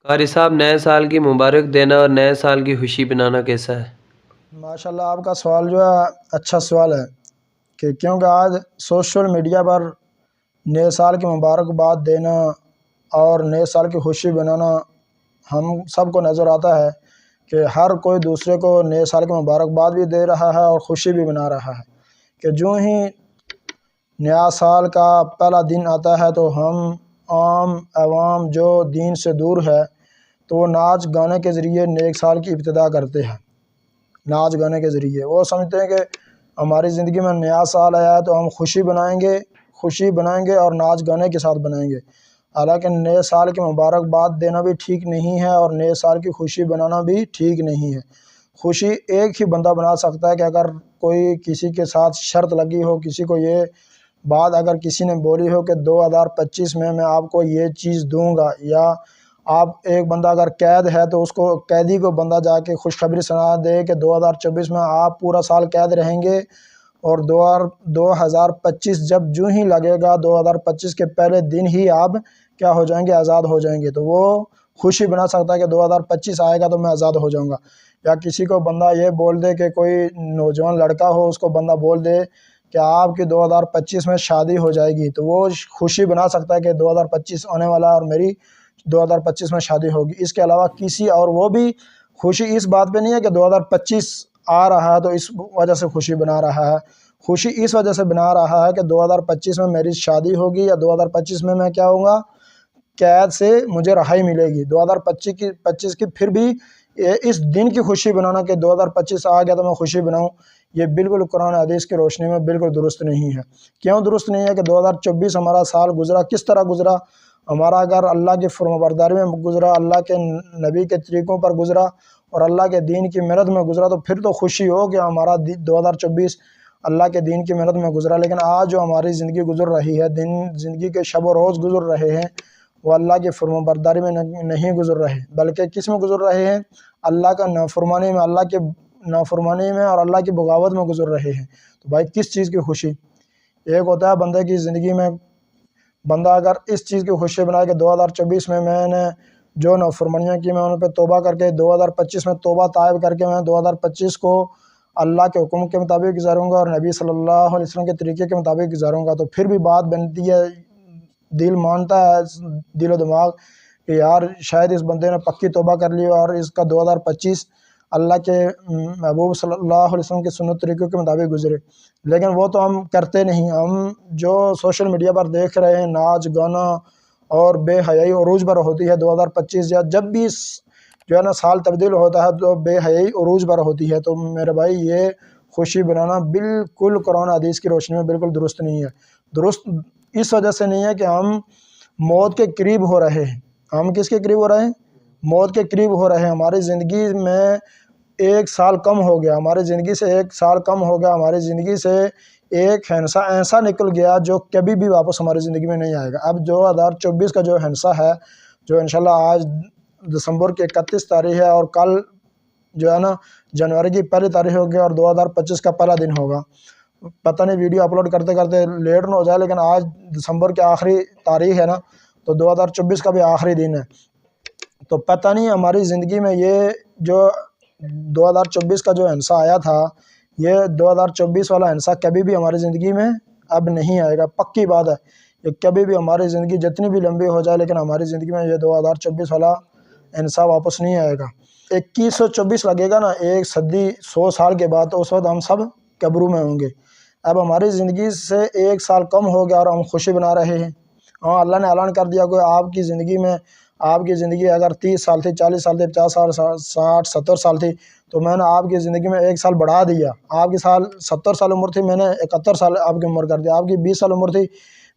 قاری صاحب، نئے سال کی مبارک دینا اور نئے سال کی خوشی بنانا کیسا ہے؟ ماشاءاللہ آپ کا سوال جو ہے اچھا سوال ہے کہ کیونکہ آج سوشل میڈیا پر نئے سال کی مبارکباد دینا اور نئے سال کی خوشی بنانا ہم سب کو نظر آتا ہے کہ ہر کوئی دوسرے کو نئے سال کی مبارکباد بھی دے رہا ہے اور خوشی بھی بنا رہا ہے کہ جو ہی نیا سال کا پہلا دن آتا ہے تو ہم عام عوام جو دین سے دور ہے تو وہ ناچ گانے کے ذریعے نئے سال کی ابتدا کرتے ہیں۔ ناچ گانے کے ذریعے وہ سمجھتے ہیں کہ ہماری زندگی میں نیا سال آیا ہے تو ہم خوشی بنائیں گے اور ناچ گانے کے ساتھ بنائیں گے، حالانکہ نئے سال کی مبارکباد دینا بھی ٹھیک نہیں ہے اور نئے سال کی خوشی بنانا بھی ٹھیک نہیں ہے۔ خوشی ایک ہی بندہ بنا سکتا ہے کہ اگر کوئی کسی کے ساتھ شرط لگی ہو، کسی کو یہ بات اگر کسی نے بولی ہو کہ 2025 میں آپ کو یہ چیز دوں گا، یا آپ ایک بندہ اگر قید ہے تو اس کو قیدی کو بندہ جا کے خوشخبری سنا دے کہ 2024 میں آپ پورا سال قید رہیں گے اور 2025 جب جو ہی لگے گا 2025 کے پہلے دن ہی آپ کیا ہو جائیں گے، آزاد ہو جائیں گے، تو وہ خوشی بنا سکتا ہے کہ 2025 آئے گا تو میں آزاد ہو جاؤں گا۔ یا کسی کو بندہ یہ بول دے کہ کوئی نوجوان لڑکا ہو، اس کو بندہ بول دے کہ آپ کی 2025 میں شادی ہو جائے گی، تو وہ خوشی بنا سکتا ہے کہ 2025 آنے والا ہے اور میری 2025 میں شادی ہوگی۔ اس کے علاوہ کسی اور وہ بھی خوشی اس بات پہ نہیں ہے کہ 2025 آ رہا ہے تو اس وجہ سے خوشی بنا رہا ہے، خوشی اس وجہ سے بنا رہا ہے کہ 2025 میں میری شادی ہوگی یا 2025 میں کیا ہوں گا، قید سے مجھے رہائی ملے گی۔ 2025 کی پھر بھی اس دن کی خوشی بنانا کہ 2025 آ گیا تو میں خوشی بناؤں، یہ بالکل قرآن حدیث کی روشنی میں بالکل درست نہیں ہے۔ کیوں درست نہیں ہے کہ 2024 ہمارا سال گزرا کس طرح گزرا؟ ہمارا اگر اللہ کی فرمانبرداری میں گزرا، اللہ کے نبی کے طریقوں پر گزرا اور اللہ کے دین کی محنت میں گزرا تو پھر تو خوشی ہو کہ ہمارا 2024 اللہ کے دین کی محنت میں گزرا۔ لیکن آج جو ہماری زندگی گزر رہی ہے، زندگی کے شب و روز گزر رہے ہیں، وہ اللہ کی فرمانبرداری میں نہیں گزر رہے، بلکہ کس میں گزر رہے ہیں؟ اللہ کا نافرمانی میں، اللہ کے نافرمانی میں اور اللہ کی بغاوت میں گزر رہے ہیں۔ تو بھائی کس چیز کی خوشی؟ ایک ہوتا ہے بندے کی زندگی میں، بندہ اگر اس چیز کی خوشی بنائے کہ 2024 میں نے جو نافرمانیاں کی میں ان پہ توبہ کر کے 2025 میں توبہ طائب کر کے میں 2025 کو اللہ کے حکم کے مطابق گزاروں گا اور نبی صلی اللہ علیہ وسلم کے طریقے کے مطابق گزاروں گا، تو پھر بھی بات بنتی ہے، دل مانتا ہے، دل و دماغ کہ یار شاید اس بندے نے پکی توبہ کر لی اور اس کا 2025 اللہ کے محبوب صلی اللہ علیہ وسلم کے سنت طریقوں کے مطابق گزرے۔ لیکن وہ تو ہم کرتے نہیں، ہم جو سوشل میڈیا پر دیکھ رہے ہیں ناچ گانا اور بے حیائی عروج پر ہوتی ہے 2025 یا جب بھی جو ہے نا سال تبدیل ہوتا ہے تو بے حیائی عروج پر ہوتی ہے، تو میرے بھائی یہ خوشی بنانا بالکل قرآن حدیث کی روشنی میں بالکل درست نہیں ہے۔ درست اس وجہ سے نہیں ہے کہ ہم موت کے قریب ہو رہے ہیں۔ ہم کس کے قریب ہو رہے ہیں؟ موت کے قریب ہو رہے ہیں۔ ہماری زندگی میں ایک سال کم ہو گیا، ہماری زندگی سے ایک سال کم ہو گیا، ہماری زندگی سے ایک ہنسا ایسا نکل گیا جو کبھی بھی واپس ہماری زندگی میں نہیں آئے گا۔ اب 2024 کا جو ہنسا ہے، جو انشاءاللہ آج دسمبر کی 31 تاریخ ہے اور کل جو ہے نا جنوری کی پہلی تاریخ ہوگی اور 2025 کا پہلا دن ہوگا، پتہ نہیں ویڈیو اپلوڈ کرتے کرتے لیٹ نہ ہو جائے، لیکن آج دسمبر کی آخری تاریخ ہے نا، تو 2024 کا بھی آخری دن ہے، تو پتہ نہیں ہماری زندگی میں یہ جو 2024 کا جو ہنسا آیا تھا، یہ 2024 والا ہنسا کبھی بھی ہماری زندگی میں اب نہیں آئے گا، پکی بات ہے۔ یہ کبھی بھی ہماری زندگی جتنی بھی لمبی ہو جائے لیکن ہماری زندگی میں یہ 2024 والا ہنسا واپس نہیں آئے گا۔ 2124 لگے گا نا، ایک صدی 100 سال کے بعد، تو اس وقت ہم سب قبروں میں ہوں گے۔ اب ہماری زندگی سے ایک سال کم ہو گیا اور ہم خوشی بنا رہے ہیں۔ ہاں، اللہ نے اعلان کر دیا کہ آپ کی زندگی اگر 30 سال تھی، 40 سال تھی، 50 سال، 60 70 سال تھی، تو میں نے آپ کی زندگی میں ایک سال بڑھا دیا۔ آپ کی 70 سال عمر تھی، میں نے 71 سال آپ کی عمر کر دیا۔ آپ کی 20 سال عمر تھی،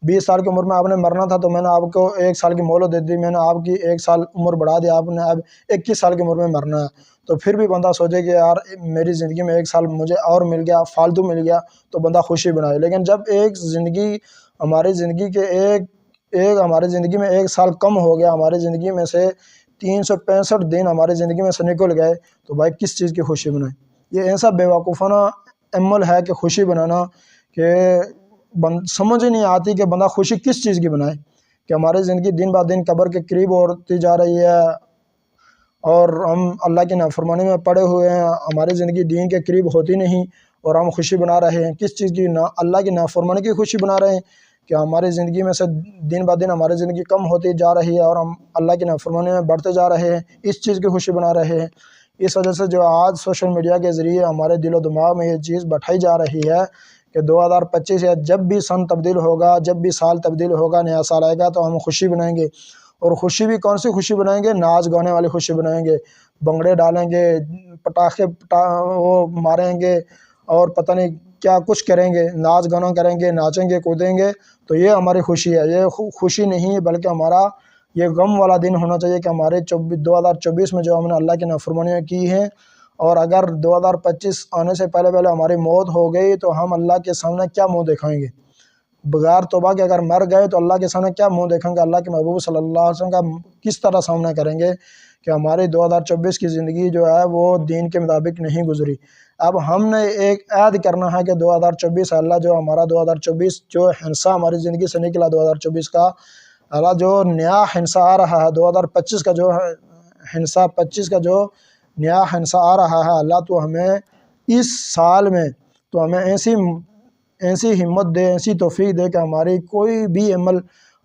20 سال کی عمر میں آپ نے مرنا تھا، تو میں نے آپ کو ایک سال کی مہلت دے دی، میں نے آپ کی ایک سال عمر بڑھا دیا، آپ نے اب 21 سال کی عمر میں مرنا ہے۔ تو پھر بھی بندہ سوچے کہ یار میری زندگی میں ایک سال مجھے اور مل گیا، فالتو مل گیا، تو بندہ خوشی بنائے۔ لیکن جب ہماری زندگی میں ایک سال کم ہو گیا، ہماری زندگی میں سے 365 دن ہماری زندگی میں سے نکل گئے، تو بھائی کس چیز کی خوشی بنائیں؟ یہ ایسا بیوقوفانہ عمل ہے کہ خوشی بنانا کہ سمجھ ہی نہیں آتی کہ بندہ خوشی کس چیز کی بنائے، کہ ہماری زندگی دن بہ دن قبر کے قریب ہوتی جا رہی ہے، اور ہم اللہ کی نافرمانی میں پڑے ہوئے ہیں، ہماری زندگی دین کے قریب ہوتی نہیں، اور ہم خوشی بنا رہے ہیں کس چیز کی؟ اللہ کی نافرمانی کی خوشی بنا رہے ہیں کہ ہماری زندگی میں سے دن بہ دن ہماری زندگی کم ہوتی جا رہی ہے اور ہم اللہ کی نافرمانی میں بڑھتے جا رہے ہیں، اس چیز کی خوشی بنا رہے ہیں۔ اس وجہ سے جو آج سوشل میڈیا کے ذریعے ہمارے دل و دماغ میں یہ چیز بٹھائی جا رہی ہے کہ 2025 یا جب بھی سن تبدیل ہوگا، جب بھی سال تبدیل ہوگا، نیا سال آئے گا تو ہم خوشی بنائیں گے۔ اور خوشی بھی کون سی خوشی بنائیں گے؟ ناچ گانے والی خوشی بنائیں گے، بنگڑے ڈالیں گے، پٹاخے وہ ماریں گے، اور پتہ نہیں کیا کچھ کریں گے، ناچ گانا کریں گے، ناچیں گے، کودیں گے۔ تو یہ ہماری خوشی ہے، یہ خوشی نہیں بلکہ ہمارا یہ غم والا دن ہونا چاہیے کہ ہمارے 2024 میں جو ہم نے اللہ کی نافرمانیاں کی ہیں، اور اگر 2025 آنے سے پہلے ہماری موت ہو گئی تو ہم اللہ کے سامنے کیا منہ دکھائیں گے؟ بغیر توبہ کے اگر مر گئے تو اللہ کے سامنے کیا منہ دیکھیں گے؟ اللہ کے محبوب صلی اللہ علیہ وسلم کا کس طرح سامنا کریں گے کہ ہماری 2024 کی زندگی جو ہے وہ دین کے مطابق نہیں گزری؟ اب ہم نے ایک عہد کرنا ہے کہ 2024 اللہ جو ہمارا 2024 جو ہنسا ہماری زندگی سے نکلا 2024 کا، اللہ جو نیا ہنسا آ رہا ہے 2025 کا جو ہنسا 25 کا جو نیا ہنسا آ رہا ہے، اللہ تو ہمیں اس سال میں تو ہمیں ایسی ہمت دے، ایسی توفیق دے کہ ہماری کوئی بھی عمل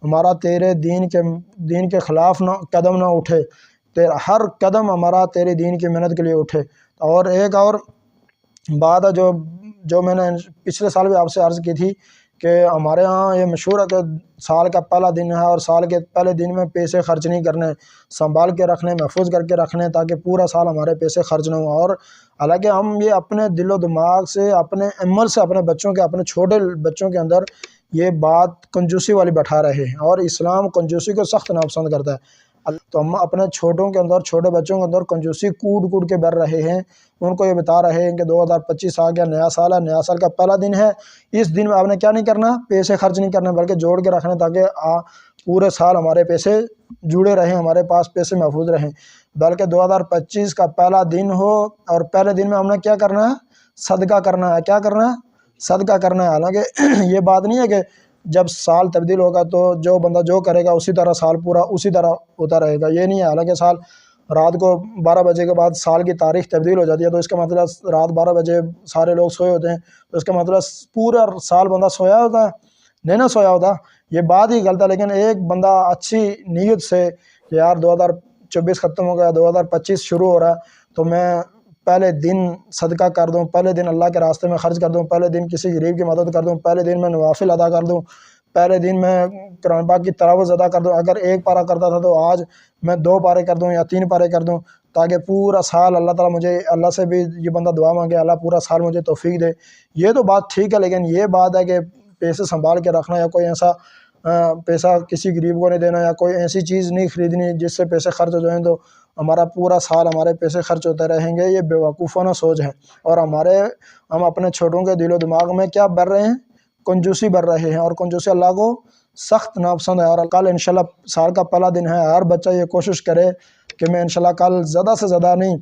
ہمارا تیرے دین کے خلاف نہ قدم نہ اٹھے، ہر قدم ہمارا تیرے دین کی محنت کے لیے اٹھے۔ اور ایک اور بات ہے جو میں نے پچھلے سال بھی آپ سے عرض کی تھی کہ ہمارے ہاں یہ مشہور ہے کہ سال کا پہلا دن ہے اور سال کے پہلے دن میں پیسے خرچ نہیں کرنے، سنبھال کے رکھنے، محفوظ کر کے رکھنے تاکہ پورا سال ہمارے پیسے خرچ نہ ہوں۔ اور حالانکہ ہم یہ اپنے دل و دماغ سے، اپنے عمل سے، اپنے چھوٹے بچوں کے اندر یہ بات کنجوسی والی بٹھا رہے ہیں، اور اسلام کنجوسی کو سخت ناپسند کرتا ہے۔ تو ہم اپنے چھوٹے بچوں کے اندر کنجوسی کوٹ کے بھر رہے ہیں، ان کو یہ بتا رہے ہیں کہ 2025 آ گیا، نیا سال ہے، نیا سال کا پہلا دن ہے، اس دن میں آپ نے کیا نہیں کرنا؟ پیسے خرچ نہیں کرنے، بلکہ جوڑ کے رکھنے تاکہ پورے سال ہمارے پیسے جڑے رہیں، ہمارے پاس پیسے محفوظ رہیں۔ بلکہ 2025 کا پہلا دن ہو اور پہلے دن میں ہم نے کیا کرنا ہے؟ صدقہ کرنا ہے۔ کیا کرنا ہے؟ صدقہ کرنا ہے۔ حالانکہ یہ بات نہیں ہے کہ جب سال تبدیل ہوگا تو جو بندہ جو کرے گا اسی طرح سال پورا اسی طرح ہوتا رہے گا، یہ نہیں ہے۔ حالانکہ سال رات کو 12 بجے کے بعد سال کی تاریخ تبدیل ہو جاتی ہے، تو اس کا مطلب رات 12 بجے سارے لوگ سوئے ہوتے ہیں، تو اس کا مطلب پورا سال بندہ سویا ہوتا ہے؟ نہیں نہ سویا ہوتا، یہ بات ہی غلط ہے۔ لیکن ایک بندہ اچھی نیت سے کہ یار 2024 ختم ہو گیا، 2025 شروع ہو رہا ہے، تو میں پہلے دن صدقہ کر دوں، پہلے دن اللہ کے راستے میں خرچ کر دوں، پہلے دن کسی غریب کی مدد کر دوں، پہلے دن میں نوافل ادا کر دوں، پہلے دن میں قرآن پاک کی تلاوت ادا کر دوں۔ اگر 1 پارہ کرتا تھا تو آج میں 2 پارے کر دوں یا 3 پارے کر دوں، تاکہ پورا سال اللہ تعالیٰ مجھے، اللہ سے بھی یہ بندہ دعا مانگے اللہ پورا سال مجھے توفیق دے۔ یہ تو بات ٹھیک ہے، لیکن یہ بات ہے کہ پیسے سنبھال کے رکھنا، یا کوئی ایسا پیسہ کسی غریب کو نہیں دینا، یا کوئی ایسی چیز نہیں خریدنی جس سے پیسے خرچ ہو جائیں تو ہمارا پورا سال ہمارے پیسے خرچ ہوتے رہیں گے، یہ بیوقوفانہ سوچ ہے۔ اور ہم اپنے چھوٹوں کے دل و دماغ میں کیا بھر رہے ہیں؟ کنجوسی بھر رہے ہیں، اور کنجوسی اللہ کو سخت ناپسند ہے۔ اور کل انشاءاللہ سال کا پہلا دن ہے، ہر بچہ یہ کوشش کرے کہ میں انشاءاللہ کل زیادہ سے زیادہ نہیں،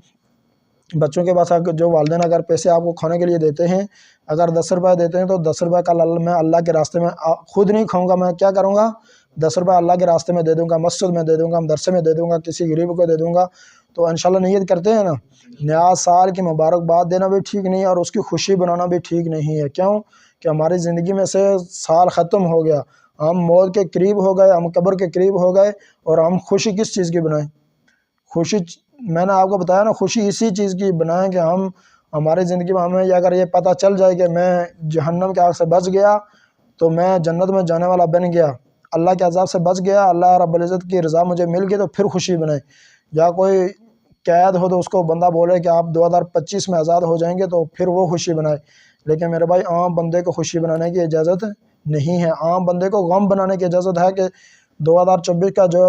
بچوں کے پاس جو والدین اگر پیسے آپ کو کھانے کے لیے دیتے ہیں، اگر 10 روپے دیتے ہیں تو 10 روپے کل میں اللہ کے راستے میں خود نہیں کھاؤں گا، میں کیا کروں گا؟ 10 روپے اللہ کے راستے میں دے دوں گا، مسجد میں دے دوں گا، مدرسے میں دے دوں گا، کسی غریب کو دے دوں گا۔ تو انشاءاللہ نیت کرتے ہیں نا، نیا سال کی مبارکباد دینا بھی ٹھیک نہیں ہے اور اس کی خوشی بنانا بھی ٹھیک نہیں ہے۔ کیوں کہ ہماری زندگی میں سے سال ختم ہو گیا، ہم موت کے قریب ہو گئے، ہم قبر کے قریب ہو گئے، اور ہم خوشی کس چیز کی بنائیں؟ خوشی میں نے آپ کو بتایا نا، خوشی اسی چیز کی بنائیں کہ ہماری زندگی میں ہمیں اگر یہ پتہ چل جائے کہ میں جہنم کے آگ سے بچ گیا تو میں جنت میں جانے والا بن گیا، اللہ کے عذاب سے بچ گیا، اللہ رب العزت کی رضا مجھے مل گئی، تو پھر خوشی بنائیں۔ یا کوئی قید ہو تو اس کو بندہ بولے کہ آپ 2025 میں آزاد ہو جائیں گے، تو پھر وہ خوشی بنائے۔ لیکن میرے بھائی، عام بندے کو خوشی بنانے کی اجازت نہیں ہے، عام بندے کو غم بنانے کی اجازت ہے کہ 2024 کا جو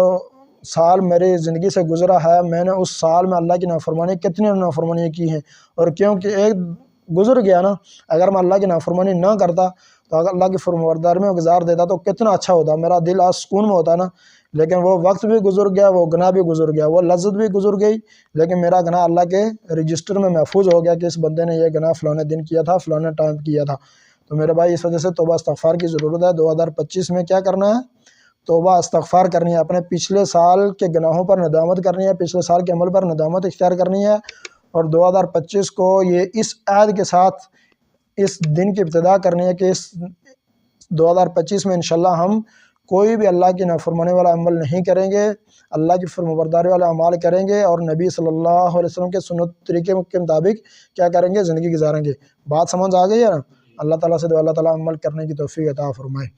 سال میری زندگی سے گزرا ہے، میں نے اس سال میں اللہ کی نافرمانی کتنی نافرمانیاں کی ہیں، اور کیونکہ ایک گزر گیا نا، اگر میں اللہ کی نافرمانی نہ کرتا تو اگر اللہ کی فرمانبرداری میں گزار دیتا تو کتنا اچھا ہوتا، میرا دل آج سکون میں ہوتا نا۔ لیکن وہ وقت بھی گزر گیا، وہ گناہ بھی گزر گیا، وہ لذت بھی گزر گئی، لیکن میرا گناہ اللہ کے رجسٹر میں محفوظ ہو گیا کہ اس بندے نے یہ گناہ فلانے دن کیا تھا، فلانے ٹائم کیا تھا۔ تو میرے بھائی، اس وجہ سے توبہ استغفار کی ضرورت ہے۔ 2025 میں کیا کرنا ہے؟ توبہ استغفار کرنی ہے، اپنے پچھلے سال کے گناہوں پر ندامت کرنی ہے، پچھلے سال کے عمل پر ندامت اختیار کرنی ہے، اور 2025 کو یہ اس عہد کے ساتھ اس دن کی ابتدا کرنی ہے کہ اس 2025 میں انشاءاللہ ہم کوئی بھی اللہ کی نافرمانی والا عمل نہیں کریں گے، اللہ کی فرمانبرداری والا اعمال کریں گے، اور نبی صلی اللہ علیہ وسلم کے سنت طریقے کے مطابق کیا کریں گے، زندگی گزاریں گے۔ بات سمجھ آ گئی ہے نا؟ اللہ تعالیٰ سے دعا اللہ تعالیٰ عمل کرنے کی توفیق عطا فرمائے۔